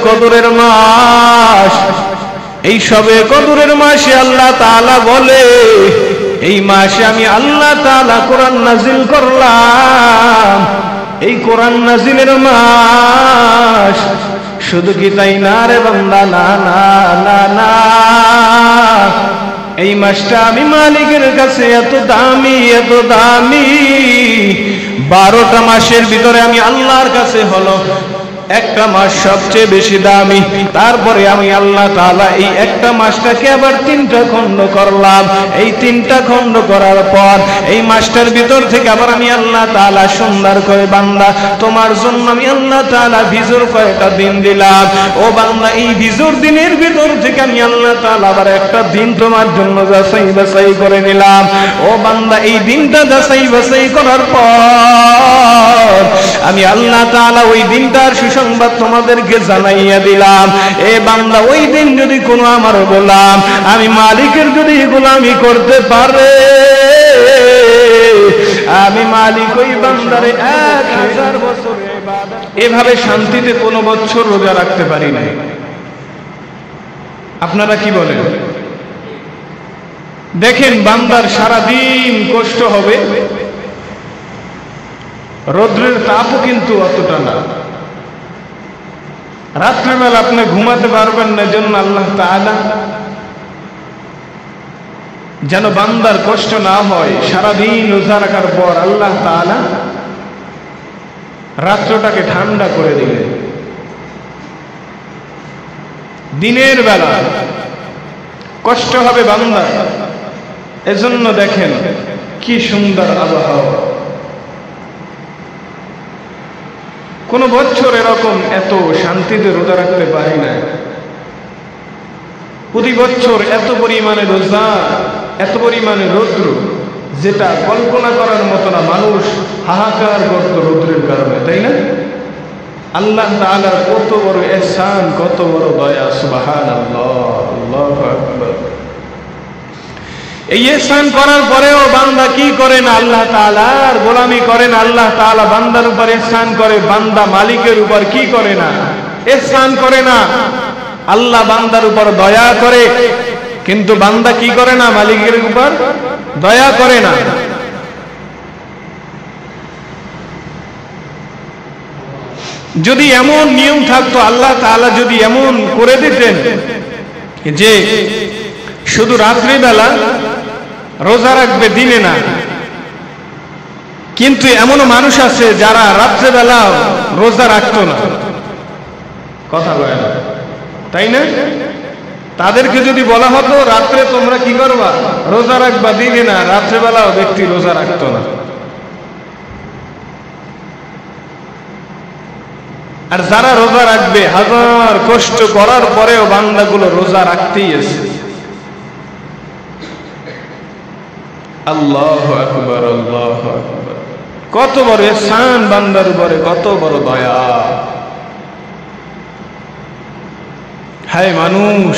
কদরের মাস, এই সবে কদরের মাসে আল্লাহ তাআলা বলে, এই মাসে আমি আল্লাহ তাআলা কোরআন নাজিল করলাম। এই কোরআন নাজিলের মাস। শুধু কি তাই না রে বান্দা? না না না না, এই মাসটা আমি মালিকের কাছে এত দামি, এত দামি। 12টা মাসের ভিতরে আমি আল্লাহর কাছে হলো একটা মাস সবচেয়ে বেশি দামি। তারপরে আমি আল্লাহ তাআলা এই একটা মাসটাকে আবার 3টা খণ্ড করলাম। এই 3টা খণ্ড করার পর এই মাসটার ভিতর থেকে আবার আমি আল্লাহ তাআলা সুন্দর করে, বান্দা তোমার জন্য আমি আল্লাহ তাআলা বিজোর কয়েকটা দিন দিলাম। ও বান্দা, এই বিজোর দিনের ভিতর থেকে আমি আল্লাহ তাআলা আবার একটা দিন তোমার জন্য যাচাই বাছাই করে নিলাম। ও বান্দা, এই দিনটা যাচাই বাছাই করার পর আমি আল্লাহ তাআলা ওই দিনটার সংবাদ তোমাদেরকে জানাইয়া দিলাম। এ বান্দা, ওই দিন যদি কোনো আমার গোলাম আমি মালিকের যদি গোলামি করতে পারে, আমি মালিক ওই বান্দারে 1000 বছর এভাবে শান্তিতে কোনো বছর রোজা রাখতে পারি নাই। আপনারা কি বলেন? দেখেন, বান্দার সারাদিন কষ্ট হবে, রৌদ্রের তাপও কিন্তু অতটা না। রাত্রিবেলা আপনি ঘুমাতে পারবেন না, জন্য আল্লাহ তাআলা যেন বান্দার কষ্ট না হয়, সারাদিন রোজা রাখার পর আল্লাহ তাআলা রাত্রটাকে ঠান্ডা করে দিলেন। দিনের বেলা কষ্ট হবে বান্দার, এজন্য দেখেন কি সুন্দর আবহাওয়া। কোন বছর এরকম এত শান্তিতে রোজা রাখতে পারি না। প্রতি বছর এত পরিমাণে রোজা, এত পরিমাণে রৌদ্র, যেটা কল্পনা করার মতো না। মানুষ হাহাকার করত রৌদ্রের কারণে, তাই না? আল্লাহ তাআলার কত বড় ইহসান, কত বড় দয়া, সুবহানাল্লাহ, আল্লাহু আকবার। এই ইহসান করার পরেও বান্দা কি করে না? আল্লাহ তাআলার গোলামি করে না। আল্লাহ তাআলা বান্দার উপর ইহসান করে, বান্দা মালিকের উপর কি করে না? ইহসান করে না। আল্লাহ বান্দার উপর দয়া করে, কিন্তু বান্দা কি করে না? মালিকের উপর দয়া করে না। যদি এমন নিয়ম থাকতো, আল্লাহ তাআলা যদি এমন করে দিতেন যে শুধু রাত্রিবেলা রোজা রাখবে, দিনে না, কিন্তু এমনও মানুষ আছে যারা রাত্রিবেলা রোজা রাখতো না, কথা বলে না, তাই না? তাদেরকে যদি বলা হতো রাত্রে তোমরা কি করবা? রোজা রাখবা, দিনে না, রাত্রিবেলাও ব্যক্তি রোজা রাখতো না। আর যারা রোজা রাখবে, হাজার কষ্ট করার পরেও বান্দাগুলো রোজা রাখতেই আছে। আল্লাহু আকবার, আল্লাহু আকবার। কত বড় ইহসান বান্দার উপরে, কত বড় দয়া। হায় মানুষ,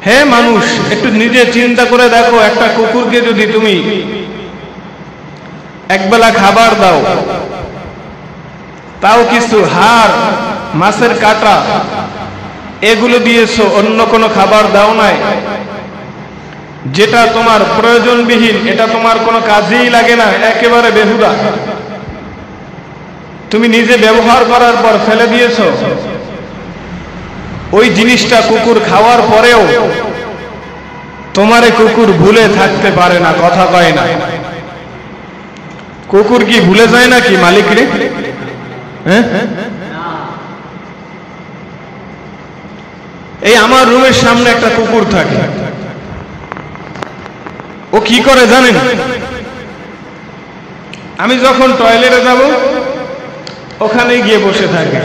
হে মানুষ, একটু নিজে চিন্তা করে দেখো, একটা কুকুরকে যদি তুমি একবেলা খাবার দাও, তাও কিছু হাড়, মাছের কাঁটা এগুলো দিয়েছো, অন্য কোনো খাবার দাও নাই, যেটা তোমার প্রয়োজনবিহীন, এটা তোমার কোনো কাজেই লাগে না, একেবারে বেহুদা, তুমি নিজে ব্যবহার করার পর ফেলে দিয়েছো। ওই জিনিসটা কুকুর খাওয়ার পরেও তোমারে কুকুর ভুলে থাকতে পারে না, কথা কয় না। কুকুর কি ভুলে যায় নাকি মালিকরে? হ্যাঁ, এই আমার রুমের সামনে একটা কুকুর থাকে, ও কি করে জানেন? আমি যখন টয়লেটে যাব ওখানে গিয়ে বসে থাকে।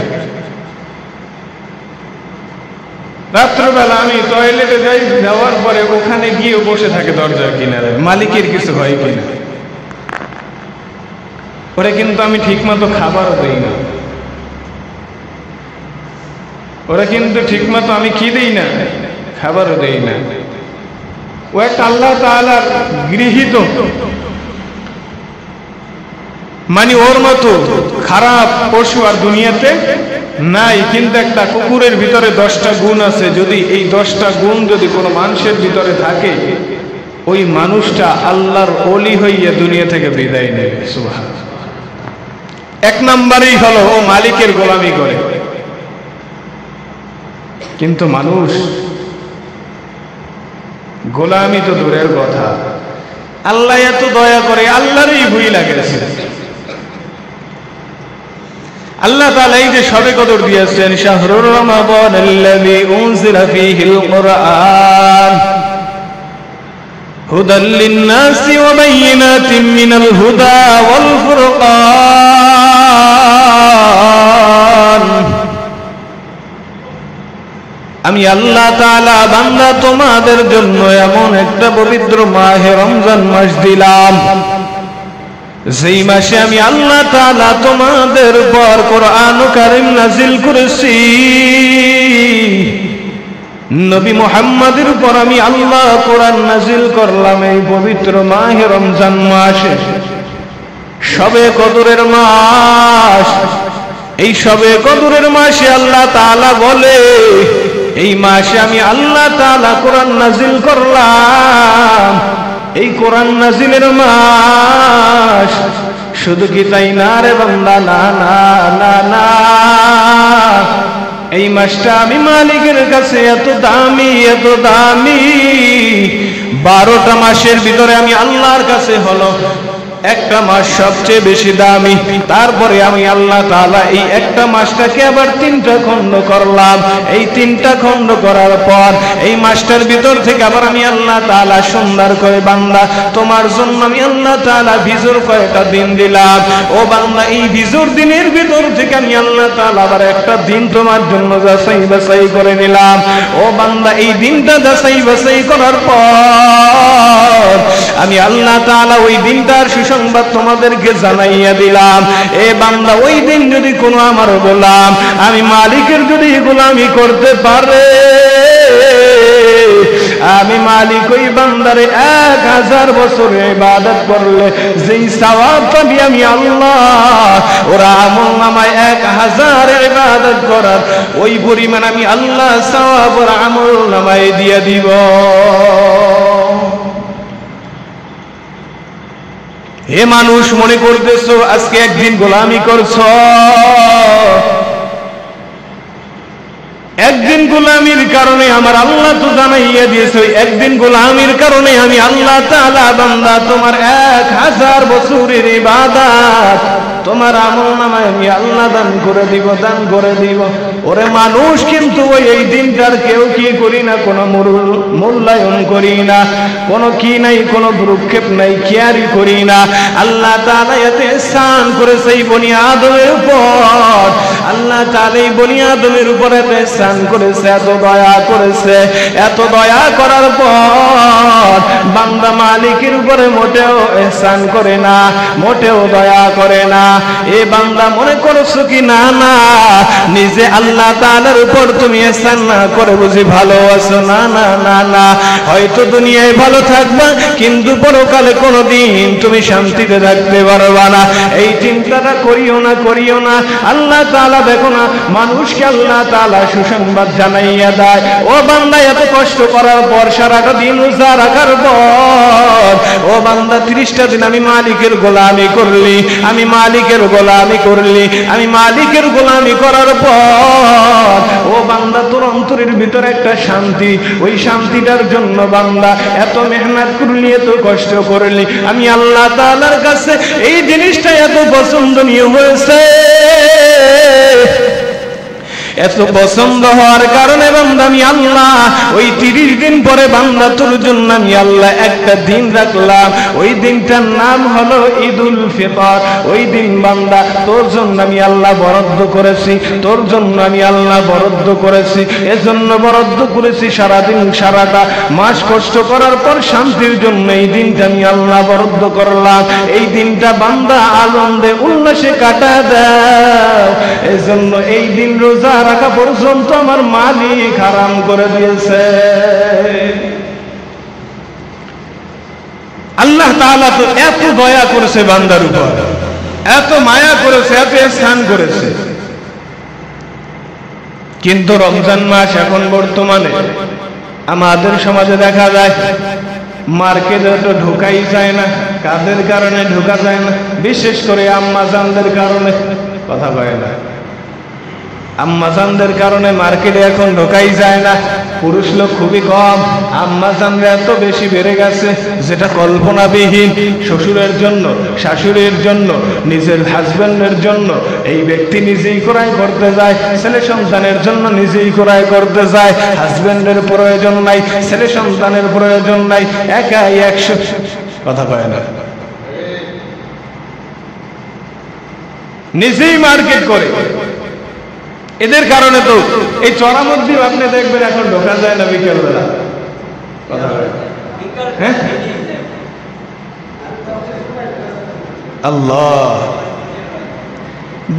রাত্রবেলা আমি টয়লেটে যাই, যাওয়ার পরে ওখানে গিয়ে বসে থাকে দরজার কিনারে। মালিকের কিছু হয় কিনা? ওরা কিন্তু আমি ঠিক মতো খাবারও দেই না, ওরা কিন্তু ঠিক মতো আমি কি দেই না? খাবারও দেই না। ও একটা আল্লাহ তাআলার গৃহীত, মানে ওর মতো খারাপ পশু আর দুনিয়াতে নাই, কিন্তু একটা কুকুরের ভিতরে 10টা গুণ আছে। যদি এই 10টা গুণ যদি কোনো মানুষের ভিতরে থাকে, ওই মানুষটা আল্লাহর ওলি হইয়া দুনিয়া থেকে বিদায় নেবে। সুবহানাল্লাহ। 1 নম্বরই হলো ও মালিকের গোলামি করে। কিন্তু মানুষ গোলামি তো দূরের কথা, আল্লাহ এত দয়া করে, আল্লাহরই ভুল লাগেছে। আল্লাহ তাআলা এই যে শবে কদর দিয়েছেন, শাহরুর রমাদানাল্লাযী উনজিলা ফীহিল কুরআন হুদাল লিন-নাসি ওয়া বায়িনাতিন মিনাল হুদা ওয়াল ফুরকান। আমি আল্লাহ তাআলা বান্দা তোমাদের জন্য এমন একটা পবিত্র মাহে রমজান মাস দিলাম, যেই মাসে আমি আল্লাহ তাআলা তোমাদের উপর কোরআন কারীম নাযিল করেছি। নবী মুহাম্মদের উপর আমি আল্লাহ কোরআন নাযিল করলাম এই পবিত্র মাহে রমজান মাসে, শবে কদরের মাস। এই শবে কদরের মাসে আল্লাহ তাআলা বলে, এই মাসে আমি আল্লাহ তাআলা কোরআন নাযিল করলাম। এই কোরআন নাযিলের মাস। শুধু কি তাই না রে বান্দা? না না না না, এই মাসটা আমি মালিকের কাছে এত দামি, এত দামি। 12টা মাসের ভিতরে আমি আল্লাহর কাছে হলো একটা মাস সবচেয়ে বেশি দামি। তারপরে আমি আল্লাহ তাআলা এই একটা মাসটাকে আবার 3টা খণ্ড করলাম। এই 3টা খণ্ড করার পর এই মাসটার ভিতর থেকে আবার আমি আল্লাহ তাআলা সুন্দর করে, বান্দা তোমার জন্য আমি আল্লাহ তাআলা বিজোর কয়েকটা দিন দিলাম। ও বান্দা, এই বিজোর দিনের ভিতর থেকে আমি আল্লাহ তাআলা আবার একটা দিন তোমার জন্য যাচাই বাছাই করে নিলাম। ও বান্দা, এই দিনটা যাচাই বাছাই করার পর আমি আল্লাহ তাআলা ওই দিনটার সংবাদ তোমাদেরকে জানাইয়া দিলাম। এ বান্দা, ওই দিন যদি কোনো আমার গোলাম আমি মালিকের যদি গোলামি করতে পারে, আমি মালিক ওই বান্দারে 1000 বছর ইবাদত করলে যেই সওয়াব পাবি আমি আল্লাহ, ওরা আমল নামায় 1000 ইবাদত করার ওই পরিমাণ আমি আল্লাহ সওয়াব ওর আমল নামায় দিয়ে দিব। হে মানুষ, মনে করতেছো আজকে একদিন গোলামি করছো, একদিন গোলামির কারণে আমার আল্লাহ তো জানাইয়া দিয়েছে, একদিন গোলামির কারণে আমি আল্লাহ তাআলা বান্দা তোমার 1000 বছরের ইবাদত তোমার আমল নামায় আমি আল্লাহ দান করে দিব, দান করে দিব। ওরে মানুষ, কিন্তু এই দিনটার কেউ কি করি না, কোনো মূল্যায়ন করি না, কোনো কি নাই, কোনো ভ্রুক্ষেপ নাই, কেয়ারই করি না। আল্লাহ তাআলা এতে ইহসান করেছে এই বনি আদমের উপর। আল্লাহ তাআলা এই বনি আদমের উপর এত ইহসান করেছে, এত দয়া করেছে। এত দয়া করার পর বান্দা মালিকের উপরে মোটেও ইহসান করে না, মোটেও দয়া করে না। এ বান্দা, মনে করছো কি না না নিজে আল্লাহ তাআলার উপর তুমি ইহসান না করে বুঝি ভালো আছো? না না না না, হয়তো দুনিয়ায় ভালো থাকবা, কিন্তু পরকালে কোনোদিন তুমি শান্তিতে থাকতে পারবা না। এই চিন্তাটা করিও না, করিও না। আল্লাহ তাআলা দেখো না, মানুষকে আল্লাহ তাআলা সুসংবাদ জানাইয়া দেয়। ও বান্দা, এত কষ্ট করার পর, সারাটা দিন রোজা রাখার পর, ও বান্দা 30টা দিন আমি মালিকের গোলামি করলি, আমি মালিকের গোলামি করলি, আমি মালিকের গোলামি করার পর, ও বান্দা তোর অন্তরের ভিতরে একটা শান্তি, ওই শান্তিটার জন্য বান্দা এত মেহনত করলি, এত কষ্ট করলি, আমি আল্লাহ তাআলার কাছে এই জিনিসটা এত পছন্দনীয় হয়েছে। এত পছন্দ হওয়ার কারণে বান্দা আমি আল্লাহ ওই 30 দিন পরে বান্দা তোর জন্য আমি আল্লাহ একটা দিন রাখলাম। ওই দিনটার নাম হলো ঈদুল ফিতর। ওই দিন বান্দা তোর জন্য আমি আল্লাহ বরাদ্দ করেছি, তোর জন্য আমি আল্লাহ বরাদ্দ করেছি। এজন্য বরাদ্দ করেছি সারাদিন, সারাটা মাস কষ্ট করার পর শান্তির জন্য এই দিনটা আমি আল্লাহ বরাদ্দ করলাম। এই দিনটা বান্দা আনন্দে উল্লাসে কাটা দাও। এজন্য এই দিন রোজা রাখা পর্যন্ত আমার মালিক হারাম করে দিয়েছে। আল্লাহ তাআলা তো এত দয়া করেছে বান্দার উপর, এত মায়া করেছে, এত স্থান করেছে। কিন্তু রমজান মাস এখন বর্তমানে আমাদের সমাজে দেখা যায় মার্কেটে তো ঢোকাই যায় না। কাদের কারণে ঢোকা যায় না? বিশেষ করে আম্মাজানদের কারণে। কথা কয় না? আম্মাজানদের কারণে মার্কেটে এখন ঢোকাই যায় না। পুরুষ লোক খুবই কম, আম্মাজানরা এত বেশি বেড়ে গেছে যেটা কল্পনাবিহীন। শ্বশুরের জন্য, শাশুড়ির জন্য, নিজের হাজবেন্ডের জন্য এই ব্যক্তি নিজেই ক্রয় করতে যায়, ছেলে সন্তানের জন্য নিজেই ক্রয় করতে যায়। হাজবেন্ডের প্রয়োজন নাই, ছেলে সন্তানের প্রয়োজন নাই, একাই 100। কথা কয় না? নিজেই মার্কেট করে। এদের কারণে তো এই চড়া মধ্যে আপনি দেখবেন এখন ঢোকা যায় না বিকেলবেলা। কথা বলে, হ্যাঁ, আল্লাহ।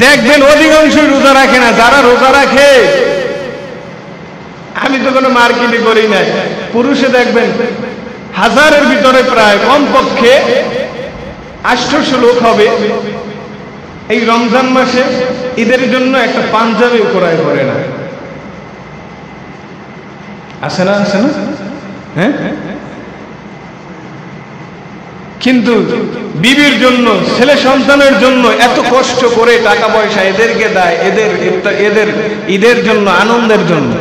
দেখবেন অধিকাংশ রোজা রাখে না। যারা রোজা রাখে, আমি তো কোনো মার্কেটই করি না, পুরুষে দেখবেন 1000-এর ভিতরে প্রায় কমপক্ষে 800 লোক হবে এই রমজান মাসে ঈদের জন্য একটা পাঞ্জাবি ক্রয় করে না। আছে না? আছে না? হ্যাঁ। কিন্তু বিবির জন্য, ছেলে সন্তানের জন্য এত কষ্ট করে টাকা পয়সা এদেরকে দেয়, এদের ঈদের জন্য, আনন্দের জন্য।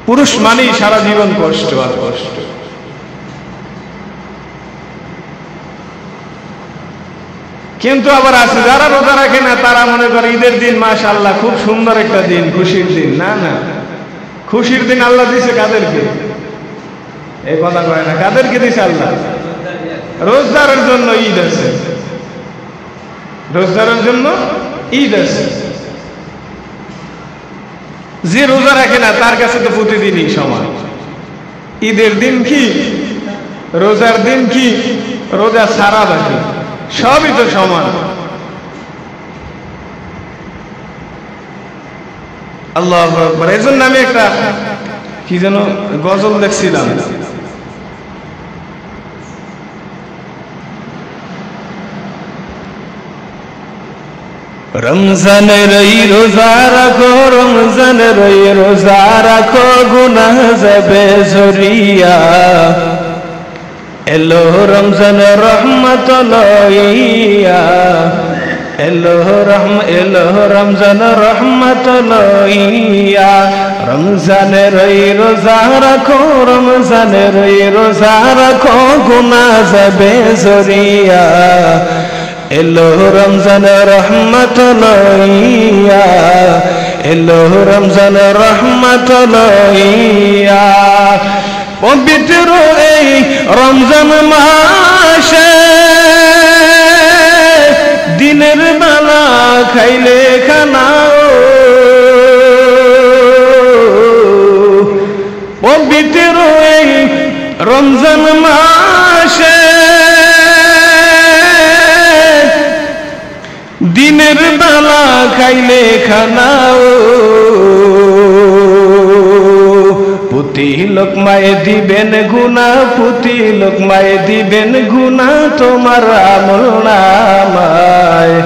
পুরুষ মানেই সারা জীবন কষ্ট আর কষ্ট। কিন্তু আবার আছে যারা রোজা রাখে না, তারা মনে করে ঈদের দিন মাশাআল্লাহ খুব সুন্দর একটা দিন, খুশির দিন। না না, খুশির দিন আল্লাহ দিছে কাদেরকে? এই কথা কয় না, কাদেরকে দিছে আল্লাহ? রোজদারের জন্য ঈদ আছে, রোজদারের জন্য ঈদ আছে। যে রোজা রাখে না তার কাছে তো প্রতিদিনই সমান। ঈদের দিন কি, রোজার দিন কি, রোজা সারা বাকি সবই তো সমান। আল্লাহু আকবার। এজন্য আমি একটা কি যেন গজল দেখছিলাম, রমজানের এই রোজা রাখো, রমজানের এই রোজা রাখো, গুনাহ যাবে ঝরিয়া। এলো রমজান রহমত লইয়া, এলো রমজান রহমত লইয়া। রমজানের এই রোজা রাখো, রমজানের এই রোজা রাখো, গুনাহ যাবে ঝরিয়া। এলো রমজান রহমত লইয়া, এলো রমজান রহমত লইয়া। পবিত্র এই রমজান মাসে দিনের বেলা খাইলে খানা, পবিত্র এই রমজান মাসে দিনের বেলা খাইলে খানা, পুতি লোকমায় দিবেন গুনা, পুতি লোকমায় দিবেন গুনা তোমার আমল নামায়।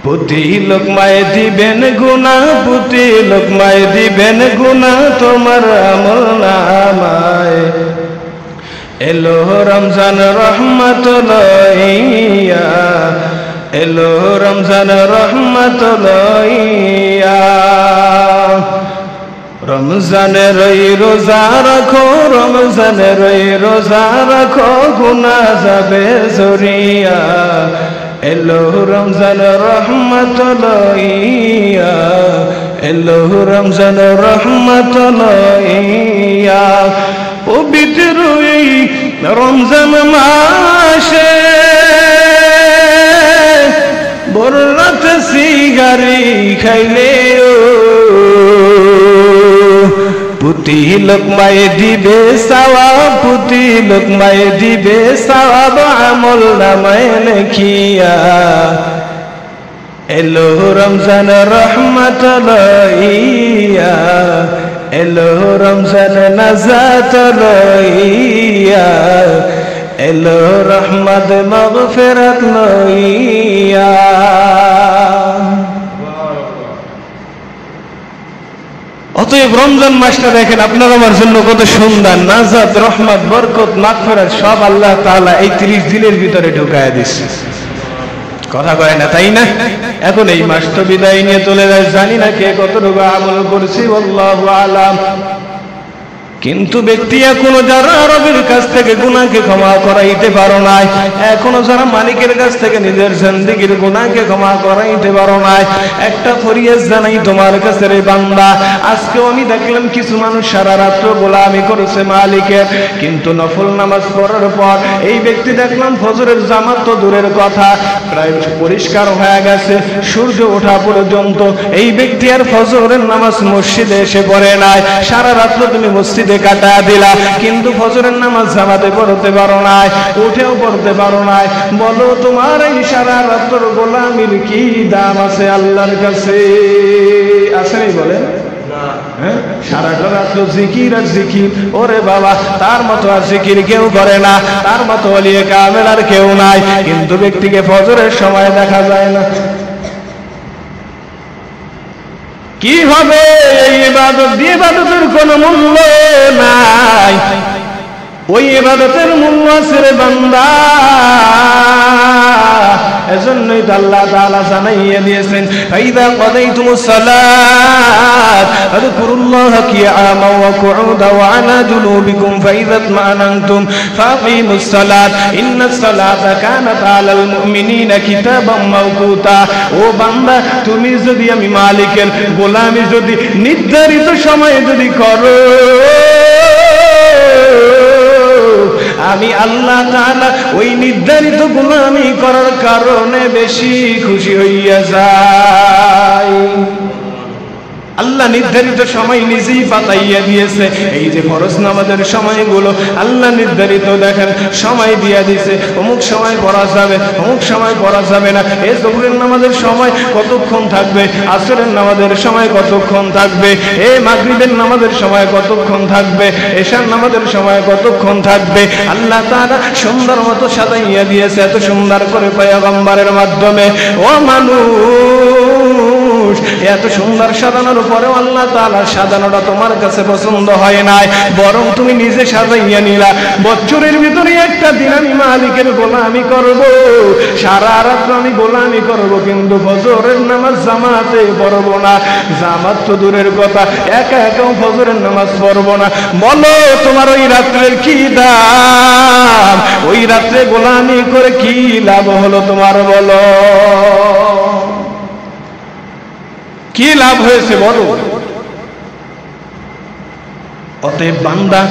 পুতি লোকমায় দিবেন গুনা, পুতি লোকমায় দিবেন গুনা তোমার আমল নামায়। এলো রমজান রহমত লইয়া, এলো রমজান রহমত লইয়া। রমজানের এই রোজা রাখো, রমজানের এই রোজা রাখো, গুনাহ যাবে ঝরিয়া। এলো রমজান রহমত লইয়া, এলো রমজান রহমত লইয়া। পবিত্র এই রমজান মাসে বররাত সিগারি খাইলে পুতি লোকমায় দিবে সওয়াব, পুতি লোকমায় দিবে সওয়াব আমল নামায় লিখিয়া। এলো রমজান রহমত লইয়া, এলো রমজান নাজাত লইয়া। এলো রহমত মাগফিরাত লইয়া। অতএব রমজান মাসটা দেখেন আপনার আমার জন্য কত সুন্দর, নাজাত, রহমত, বরকত, মাগফিরাত সব আল্লাহ তাআলা এই 30 দিনের ভিতরে ঢুকায় দিচ্ছে। কথা কয় না, তাই না? এখন এই মাস তো বিদায় নিয়ে চলে যায়, জানি না কে কতটুকু আমল করছি, আল্লাহু আলাম। কিন্তু ব্যক্তি এখনো যারা রবের কাছ থেকে গুনাহকে ক্ষমা করাইতে পারো নাই, এখনো যারা মালিকের কাছ থেকে নিজের জিন্দেগির গুনাহকে ক্ষমা করাইতে পারো নাই, একটা ফরিয়াদ জানাই তোমার কাছে রে বান্দা। আজকেও আমি দেখলাম কিছু মানুষ সারা রাত্র গোলামি করেছে মালিকের, কিন্তু নফল নামাজ পড়ার পর এই ব্যক্তি দেখলাম ফজরের জামাত তো দূরের কথা, প্রায় পরিষ্কার হয়ে গেছে, সূর্য ওঠা পর্যন্ত এই ব্যক্তি আর ফজরের নামাজ মসজিদে এসে পড়ে নাই। সারা রাত্র তুমি মসজিদ কাটা দিলা, কিন্তু ফজরের নামাজ জামাতে পড়তে পারো নাই, উঠেও পড়তে পারো নাই। বলো তোমার এই সারা রাত্র গোলামির কি দাম আছে আল্লাহর কাছে? আসেনি বলেন? সারাটা রাত্র জিকির আর জিকির, ওরে বাবা, তার মতো আর জিকির কেউ করে না, তার মতো ওলিয়ে কামেল আর কেউ নাই, কিন্তু ব্যক্তিকে ফজরের সময় দেখা যায় না। কি হবে এই ইবাদত দিয়ে? ইবাদতের কোনো মূল্য নাই, ওই ইবাদতের মূল্য আছে রে বান্দা। এজন্যই তো আল্লাহ তাআলা জানাইয়া দিয়েছেন, ফাইদা কাদাইতুমুস সালাত ফাযকুরুল্লাহা কিয়ামান ওয়া কুউদান ওয়া আলা জুনুবিকুম ফাইদা ইতমানানতুম ফাকিমুস সালাত ইন্নাস সালাতা কানাত আলাল মুমিনিনা কিতাবাম মাওকুতা। ও বান্দা, তুমি যদি আমি মালিকের গোলামি যদি নির্ধারিত সময়ে যদি করো, আমি আল্লাহ তাআলা ওই নির্ধারিত গোলামি করার কারণে বেশি খুশি হইয়া যাই। আল্লাহ নির্ধারিত সময় নিজেই পাতাইয়া দিয়েছে। এই যে ফরজ নামাজের সময়গুলো আল্লাহ নির্ধারিত দেখেন সময় দিয়া দিয়েছে, অমুক সময় পড়া যাবে, অমুক সময় পড়া যাবে না। এই জোহরের নামাজের সময় কতক্ষণ থাকবে, আসরের নামাজের সময় কতক্ষণ থাকবে, এই মাগরিবের নামাজের সময় কতক্ষণ থাকবে, এশার নামাজের সময় কতক্ষণ থাকবে, আল্লাহ তাআলা সুন্দর মতো সাজাইয়া দিয়েছে, এত সুন্দর করে পয়গম্বরের মাধ্যমে। ও মানুষ, এত সুন্দর সাজানোর পরেও আল্লাহ তাআলা সাজানোটা তোমার কাছে পছন্দ হয় নাই, বরং তুমি নিজে সাজাইয়া নিলা। বছরের ভিতরে একটা দিন আমি মালিকের গোলামি করব, সারা রাত আমি গোলামি করব, কিন্তু ফজরের নামাজ জামাতে পড়ব না। জামাত তো দূরের কথা, একা একাও ফজরের নামাজ পড়ব না। বলো তোমার ওই রাত্রের কি দাম? ওই রাত্রে গোলামি করে কি লাভ হলো তোমার? বলো কি লাভ হয়েছে বলো? অতএব বান্দা,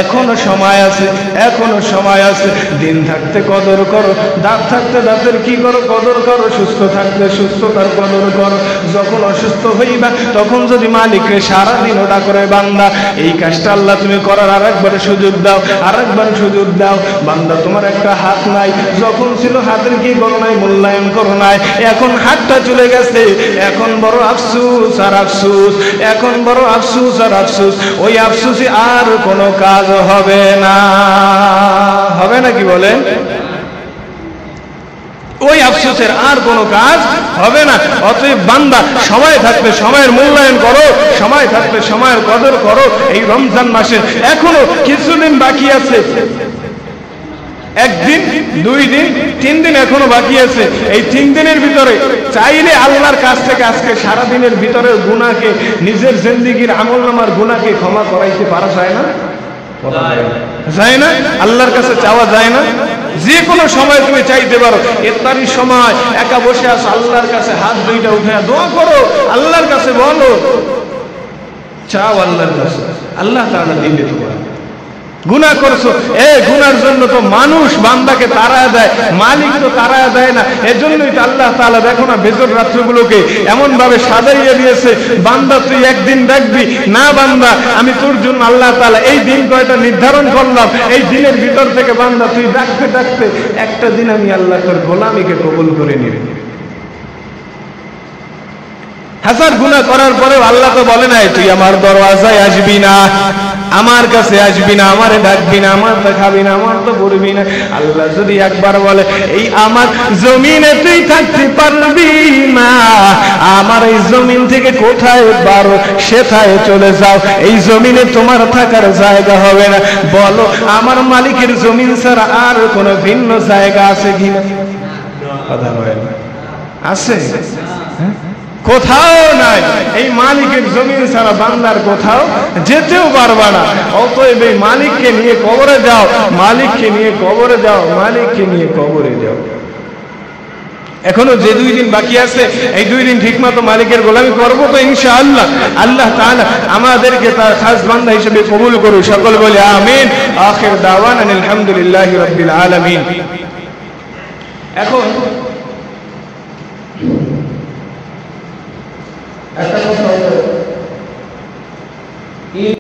এখনো সময় আছে, এখনো সময় আছে। দিন থাকতে কদর করো, দাঁত থাকতে দাঁতের কি করো, কদর করো। সুস্থ থাকতে সুস্থতার কদর করো। যখন অসুস্থ হইবা তখন যদি মালিককে সারাদিন ওটা করে বান্দা, এই কাজটা আল্লাহ তুমি করার আরেকবার সুযোগ দাও, আরেকবার সুযোগ দাও। বান্দা, তোমার একটা হাত নাই, যখন ছিল হাতের কি করো নাই, মূল্যায়ন করো নাই। এখন হাতটা চলে গেছে, এখন বড় আফসুস আর আফসুস, এখন বড় আফসুস আর আফসুস। ওই আফসুস আর কোনো কাজ হবে না, হবে না কি বলেন? ওই আফসোসের আর কোনো কাজ হবে না। অতএব বান্দা, সময় থাকতে সময়ের মূল্যায়ন করো, সময় থাকতে সময়ের কদর করো। এই রমজান মাসে এখনো কিছুদিন বাকি আছে, একদিন, 2 দিন, 3 দিন এখনো বাকি আছে। এই 3 দিনের ভিতরে চাইলে আল্লাহর কাছ থেকে আজকে সারা দিনের ভিতরে গুনাহকে, নিজের জিন্দেগির আমলনামার গুনাহকে ক্ষমা করাইতে পারা যায় না? যায় না? আল্লাহর কাছে চাওয়া যায় না? যে কোনো সময় তুমি চাইতে পারো। ইফতারির সময় একা বসে আছো, আল্লাহর কাছে হাত দুইটা উঠে দোয়া করো, আল্লাহর কাছে বলো, চাও আল্লাহর কাছে, আল্লাহ তাআলা দিবে তোমার। গুনাহ করছো, এই গুনার জন্য তো মানুষ বান্দাকে তাড়ায় দেয়, মালিক তো তাড়ায় দেয় না। এজন্যই তো আল্লাহ তাআলা দেখো না বেজর রাত্রিগুলোকে এমন ভাবে সাজাইয়ে দিয়েছে, বান্দা তুই একদিন ডাকবি না, বান্দা আমি তোর জন্য আল্লাহ তাআলা এই দিন কয়টা নির্ধারণ করলাম, এই দিনের ভিতর থেকে বান্দা তুই ডাকতে ডাকতে একটা দিন আমি আল্লাহ তোর গোলামিকে কবুল করে নিব। হাজার গুনাহ করার পরেও আল্লাহ তো বলে নাই তুই আমার দরওয়াজায় আসবি না, আমার কাছে আসবি না, আমারে ডাকবি না, আমার তো খাবি না, আমার তো করবি না। আল্লাহ যদি একবার বলে এই আমার জমিনে তুই থাকতে পারবি না, আমার এই জমিন থেকে কোথায় বারো সেথায় চলে যাও, এই জমিনে তোমার থাকার জায়গা হবে না। বলো আমার মালিকের জমিন ছাড়া আর কোনো ভিন্ন জায়গা আছে কিনা? কথা বলেন, আছে? কোথাও নাই। এই মালিকের জমিন ছাড়া বান্দার কোথাও যেতেও পারবা না। অতএব এই মালিককে নিয়ে কবরে যাও, মালিককে নিয়ে কবরে যাও, মালিককে নিয়ে কবরে যাও। এখনো যে 2 দিন বাকি আছে, এই 2 দিন ঠিকমতো মালিকের গোলামি করবো তো ইনশাআল্লাহ। আল্লাহ তাআলা আমাদেরকে তার খাস বান্দা হিসেবে কবুল করুন। সকল বলে আমিন। আখির দাওয়ানা আলহামদুলিল্লাহি রাব্বিল আলামিন। এখন একটা কথা হলো